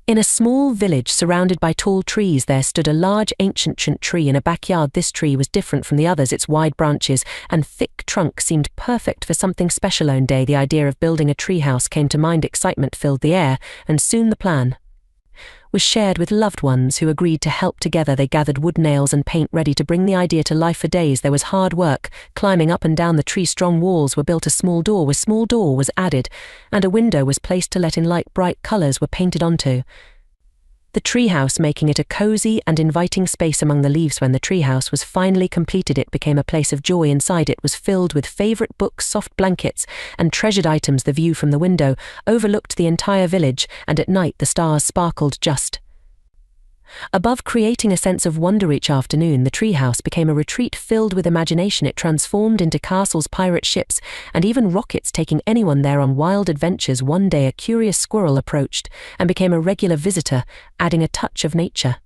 In a small village surrounded by tall trees there stood a large ancient tree in a backyard. This tree was different from the others. Its wide branches and thick trunk seemed perfect for something special. One day the idea of building a treehouse came to mind. Excitement filled the air, and soon the plan was shared with loved ones who agreed to help. Together they gathered wood, nails and paint, ready to bring the idea to life. For days there was hard work, climbing up and down the tree. Strong walls were built, a small door was added, and a window was placed to let in light. Bright colours were painted onto the treehouse, making it a cozy and inviting space among the leaves. When the treehouse was finally completed, it became a place of joy. Inside it was filled with favourite books, soft blankets and treasured items. The view from the window overlooked the entire village, and at night the stars sparkled just above, creating a sense of wonder. Each afternoon the treehouse became a retreat filled with imagination. It transformed into castles, pirate ships and even rockets, taking anyone there on wild adventures. One day a curious squirrel approached and became a regular visitor, adding a touch of nature